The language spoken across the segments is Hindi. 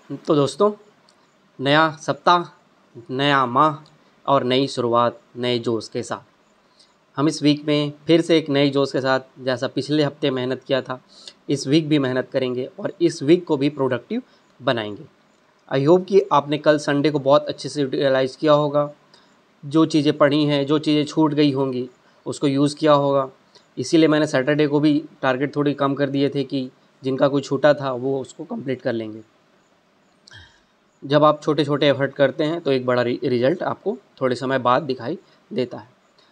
तो दोस्तों, नया सप्ताह, नया माह और नई शुरुआत नए जोश के साथ हम इस वीक में फिर से एक नए जोश के साथ, जैसा पिछले हफ्ते मेहनत किया था, इस वीक भी मेहनत करेंगे और इस वीक को भी प्रोडक्टिव बनाएंगे। आई होप कि आपने कल संडे को बहुत अच्छे से यूटिलाइज़ किया होगा। जो चीज़ें पढ़ी हैं, जो चीज़ें छूट गई होंगी, उसको यूज़ किया होगा। इसीलिए मैंने सैटरडे को भी टारगेट थोड़ी कम कर दिए थे कि जिनका कोई छूटा था वो उसको कंप्लीट कर लेंगे। जब आप छोटे छोटे एफर्ट करते हैं तो एक बड़ा रिजल्ट आपको थोड़े समय बाद दिखाई देता है।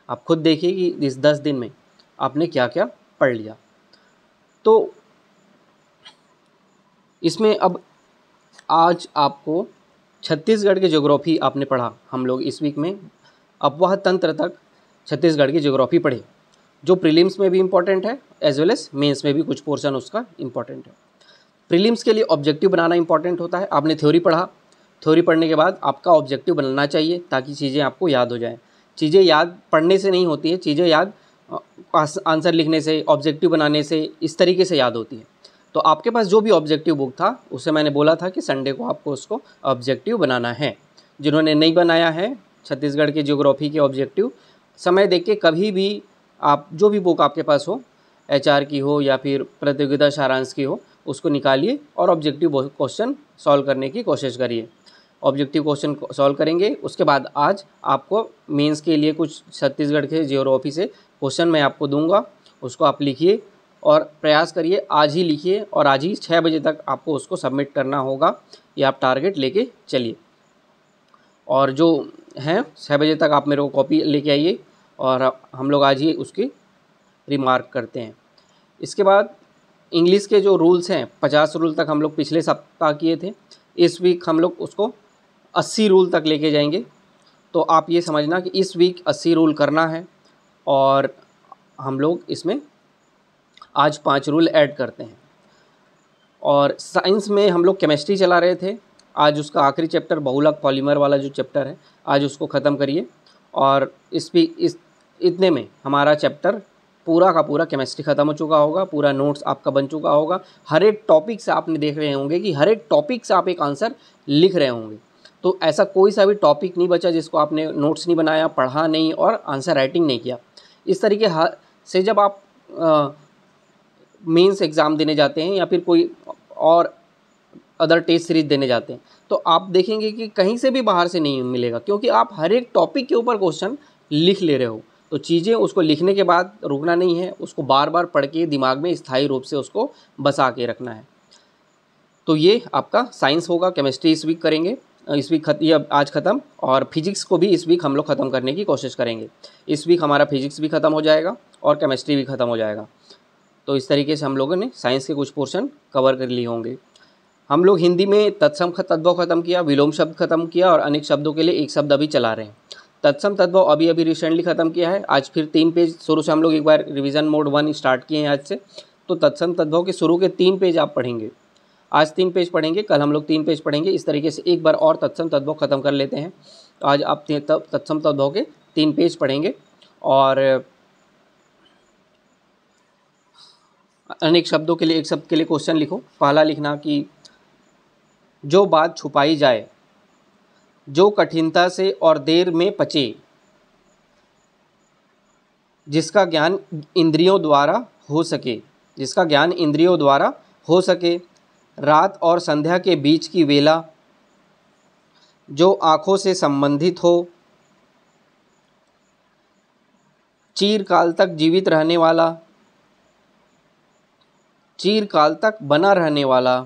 आप खुद देखिए कि इस 10 दिन में आपने क्या क्या पढ़ लिया। तो इसमें अब आज आपको छत्तीसगढ़ की ज्योग्राफी आपने पढ़ा। हम लोग इस वीक में अफवाह तंत्र तक छत्तीसगढ़ की ज्योग्राफी पढ़े, जो प्रीलिम्स में भी इम्पॉर्टेंट है एज वेल एज मेंस में भी कुछ पोर्शन उसका इम्पॉर्टेंट है। प्रीलिम्स के लिए ऑब्जेक्टिव बनाना इंपॉर्टेंट होता है। आपने थ्योरी पढ़ा, थ्योरी पढ़ने के बाद आपका ऑब्जेक्टिव बनना चाहिए ताकि चीज़ें आपको याद हो जाएं। चीज़ें याद पढ़ने से नहीं होती है, चीज़ें याद आंसर लिखने से, ऑब्जेक्टिव बनाने से, इस तरीके से याद होती है। तो आपके पास जो भी ऑब्जेक्टिव बुक था उसे मैंने बोला था कि संडे को आपको उसको ऑब्जेक्टिव बनाना है। जिन्होंने नहीं बनाया है छत्तीसगढ़ के ज्योग्राफी के ऑब्जेक्टिव, समय देख के कभी भी आप जो भी बुक आपके पास हो, एचआर की हो या फिर प्रतियोगिता सारांश की हो, उसको निकालिए और ऑब्जेक्टिव क्वेश्चन सॉल्व करने की कोशिश करिए। ऑब्जेक्टिव क्वेश्चन सॉल्व करेंगे, उसके बाद आज आपको मेंस के लिए कुछ छत्तीसगढ़ के ज्योग्राफी से क्वेश्चन मैं आपको दूंगा, उसको आप लिखिए और प्रयास करिए आज ही लिखिए और आज ही 6 बजे तक आपको उसको सबमिट करना होगा। ये आप टारगेट लेके चलिए और जो हैं 6 बजे तक आप मेरे को कॉपी लेके आइए और हम लोग आज ही उसकी रिमार्क करते हैं। इसके बाद इंग्लिश के जो रूल्स हैं, 50 रूल तक हम लोग पिछले सप्ताह किए थे। इस वीक हम लोग उसको 80 रूल तक लेके जाएंगे। तो आप ये समझना कि इस वीक 80 रूल करना है और हम लोग इसमें आज 5 रूल ऐड करते हैं। और साइंस में हम लोग केमिस्ट्री चला रहे थे, आज उसका आखिरी चैप्टर बहुलक पॉलीमर वाला जो चैप्टर है, आज उसको ख़त्म करिए और इस इतने में हमारा चैप्टर पूरा का पूरा केमिस्ट्री ख़त्म हो चुका होगा। पूरा नोट्स आपका बन चुका होगा। हर एक टॉपिक से आपने देख रहे होंगे कि हर एक टॉपिक से आप एक आंसर लिख रहे होंगे। तो ऐसा कोई सा भी टॉपिक नहीं बचा जिसको आपने नोट्स नहीं बनाया, पढ़ा नहीं और आंसर राइटिंग नहीं किया। इस तरीके से जब आप मेंस एग्ज़ाम देने जाते हैं या फिर कोई और अदर टेस्ट सीरीज देने जाते हैं, तो आप देखेंगे कि कहीं से भी बाहर से नहीं मिलेगा, क्योंकि आप हर एक टॉपिक के ऊपर क्वेश्चन लिख ले रहे हो। तो चीज़ें उसको लिखने के बाद रुकना नहीं है, उसको बार बार पढ़ के दिमाग में स्थायी रूप से उसको बसा के रखना है। तो ये आपका साइंस होगा। केमिस्ट्री इस वीक करेंगे, इस वीक ये आज ख़त्म, और फिजिक्स को भी इस वीक हम लोग ख़त्म करने की कोशिश करेंगे। इस वीक हमारा फिजिक्स भी ख़त्म हो जाएगा और केमिस्ट्री भी ख़त्म हो जाएगा। तो इस तरीके से हम लोगों ने साइंस के कुछ पोर्शन कवर कर लिए होंगे। हम लोग हिंदी में तत्सम तद्भव ख़त्म किया, विलोम शब्द ख़त्म किया और अनेक शब्दों के लिए एक शब्द अभी चला रहे हैं। तत्सम तद्भव अभी रिसेंटली ख़त्म किया है। आज फिर 3 पेज शुरू से हम लोग एक बार रिवीजन मोड 1 स्टार्ट किए हैं आज से। तो तत्सम तद्भव के शुरू के 3 पेज आप पढ़ेंगे। आज 3 पेज पढ़ेंगे, कल हम लोग 3 पेज पढ़ेंगे। इस तरीके से एक बार और तत्सम तद्भव ख़त्म कर लेते हैं। तो आज आप तत्सम तद्भव के 3 पेज पढ़ेंगे और अनेक शब्दों के लिए एक शब्द के लिए क्वेश्चन लिखो। पहला लिखना कि जो बात छुपाई जाए, जो कठिनता से और देर में पचे, जिसका ज्ञान इंद्रियों द्वारा हो सके, जिसका ज्ञान इंद्रियों द्वारा हो सके, रात और संध्या के बीच की वेला, जो आँखों से संबंधित हो, चिरकाल तक जीवित रहने वाला, चिरकाल तक बना रहने वाला,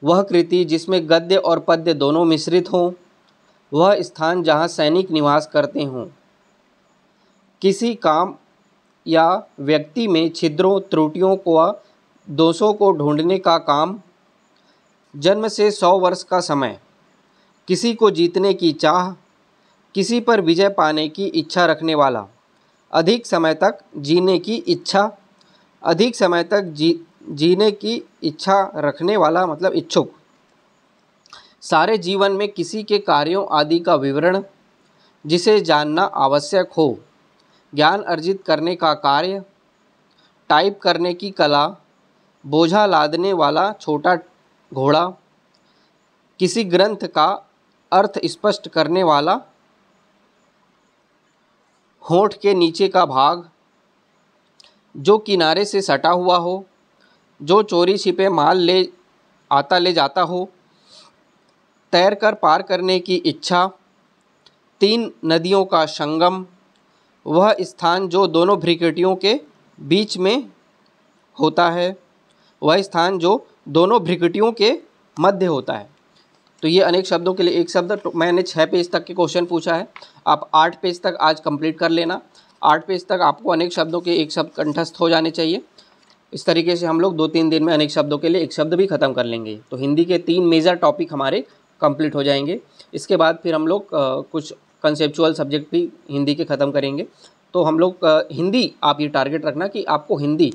वह कृति जिसमें गद्य और पद्य दोनों मिश्रित हों, वह स्थान जहाँ सैनिक निवास करते हों, किसी काम या व्यक्ति में छिद्रों, त्रुटियों को, दोषों को ढूंढने का काम, जन्म से 100 वर्ष का समय, किसी को जीतने की चाह, किसी पर विजय पाने की इच्छा रखने वाला, अधिक समय तक जीने की इच्छा, अधिक समय तक जीने की इच्छा रखने वाला मतलब इच्छुक, सारे जीवन में किसी के कार्यों आदि का विवरण, जिसे जानना आवश्यक हो, ज्ञान अर्जित करने का कार्य, टाइप करने की कला, बोझा लादने वाला छोटा घोड़ा, किसी ग्रंथ का अर्थ स्पष्ट करने वाला, होंठ के नीचे का भाग जो किनारे से सटा हुआ हो, जो चोरी छिपे माल ले जाता हो, तैर कर पार करने की इच्छा, तीन नदियों का संगम, वह स्थान जो दोनों भ्रिकुटियों के बीच में होता है, वह स्थान जो दोनों भ्रिकुटियों के मध्य होता है। तो ये अनेक शब्दों के लिए एक शब्द। तो मैंने 6 पेज तक के क्वेश्चन पूछा है, आप 8 पेज तक आज कंप्लीट कर लेना। 8 पेज तक आपको अनेक शब्दों के एक शब्द कंठस्थ हो जाने चाहिए। इस तरीके से हम लोग 2-3 दिन में अनेक शब्दों के लिए एक शब्द भी ख़त्म कर लेंगे। तो हिंदी के 3 मेजर टॉपिक हमारे कंप्लीट हो जाएंगे। इसके बाद फिर हम लोग कुछ कंसेप्चुअल सब्जेक्ट भी हिंदी के ख़त्म करेंगे। तो हम लोग हिंदी, आप ये टारगेट रखना कि आपको हिंदी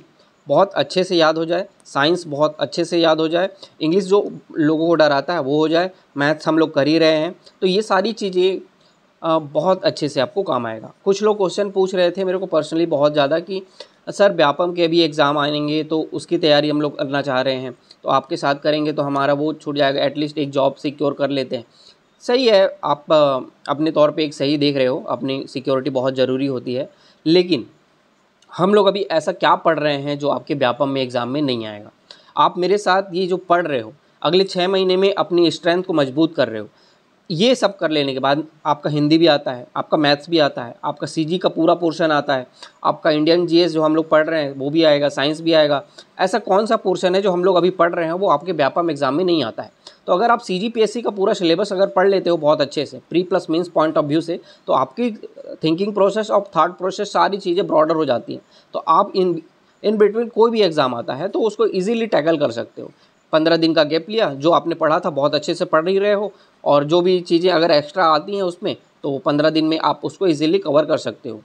बहुत अच्छे से याद हो जाए, साइंस बहुत अच्छे से याद हो जाए, इंग्लिश जो लोगों को डराता है वो हो जाए, मैथ्स हम लोग कर ही रहे हैं। तो ये सारी चीज़ें बहुत अच्छे से आपको काम आएगा। कुछ लोग क्वेश्चन पूछ रहे थे मेरे को पर्सनली बहुत ज़्यादा कि सर व्यापम के भी एग्ज़ाम आएंगे तो उसकी तैयारी हम लोग करना चाह रहे हैं, तो आपके साथ करेंगे तो हमारा वो छूट जाएगा, एटलीस्ट एक जॉब सिक्योर कर लेते हैं। सही है, आप अपने तौर पे एक सही देख रहे हो, अपनी सिक्योरिटी बहुत ज़रूरी होती है, लेकिन हम लोग अभी ऐसा क्या पढ़ रहे हैं जो आपके व्यापम में एग्ज़ाम में नहीं आएगा। आप मेरे साथ ये जो पढ़ रहे हो अगले 6 महीने में अपनी स्ट्रेंथ को मजबूत कर रहे हो। ये सब कर लेने के बाद आपका हिंदी भी आता है, आपका मैथ्स भी आता है, आपका सीजी का पूरा पोर्शन आता है, आपका इंडियन जीएस जो हम लोग पढ़ रहे हैं वो भी आएगा, साइंस भी आएगा। ऐसा कौन सा पोर्शन है जो हम लोग अभी पढ़ रहे हैं वो आपके व्यापम एग्जाम में नहीं आता है। तो अगर आप सीजीपीएससी का पूरा सिलेबस अगर पढ़ लेते हो बहुत अच्छे से pre plus means point of view से, तो आपकी थिंकिंग प्रोसेस और थॉट प्रोसेस सारी चीज़ें ब्रॉडर हो जाती हैं। तो आप इन बिटवीन कोई भी एग्ज़ाम आता है तो उसको ईजिली टैकल कर सकते हो। 15 दिन का गैप लिया, जो आपने पढ़ा था बहुत अच्छे से पढ़ ही रहे हो, और जो भी चीज़ें अगर एक्स्ट्रा आती हैं उसमें तो 15 दिन में आप उसको इजीली कवर कर सकते हो।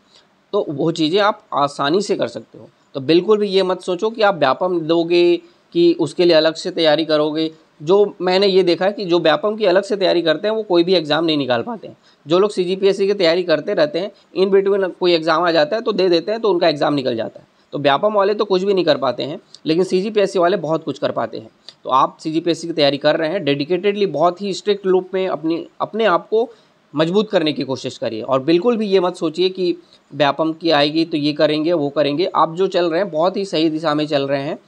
तो वो चीज़ें आप आसानी से कर सकते हो। तो बिल्कुल भी ये मत सोचो कि आप व्यापम दोगे कि उसके लिए अलग से तैयारी करोगे। जो मैंने ये देखा है कि जो व्यापम की अलग से तैयारी करते हैं वो कोई भी एग्ज़ाम नहीं निकाल पाते हैं। जो लोग सीजीपीएससी की तैयारी करते रहते हैं, इन बिटवीन कोई एग्ज़ाम आ जाता है तो दे देते हैं तो उनका एग्ज़ाम निकल जाता है। तो व्यापम वाले तो कुछ भी नहीं कर पाते हैं, लेकिन सीजीपीएससी वाले बहुत कुछ कर पाते हैं। तो आप सीजीपीएससी की तैयारी कर रहे हैं डेडिकेटेडली, बहुत ही स्ट्रिक्ट लूप में अपने आप को मजबूत करने की कोशिश करिए। और बिल्कुल भी ये मत सोचिए कि व्यापम की आएगी तो ये करेंगे वो करेंगे। आप जो चल रहे हैं बहुत ही सही दिशा में चल रहे हैं,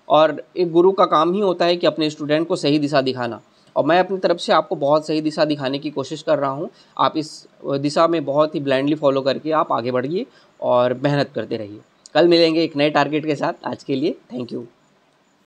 और एक गुरु का काम ही होता है कि अपने स्टूडेंट को सही दिशा दिखाना। और मैं अपनी तरफ से आपको बहुत सही दिशा दिखाने की कोशिश कर रहा हूँ। आप इस दिशा में बहुत ही ब्लाइंडली फॉलो करके आप आगे बढ़िए और मेहनत करते रहिए। कल मिलेंगे एक नए टारगेट के साथ। आज के लिए थैंक यू।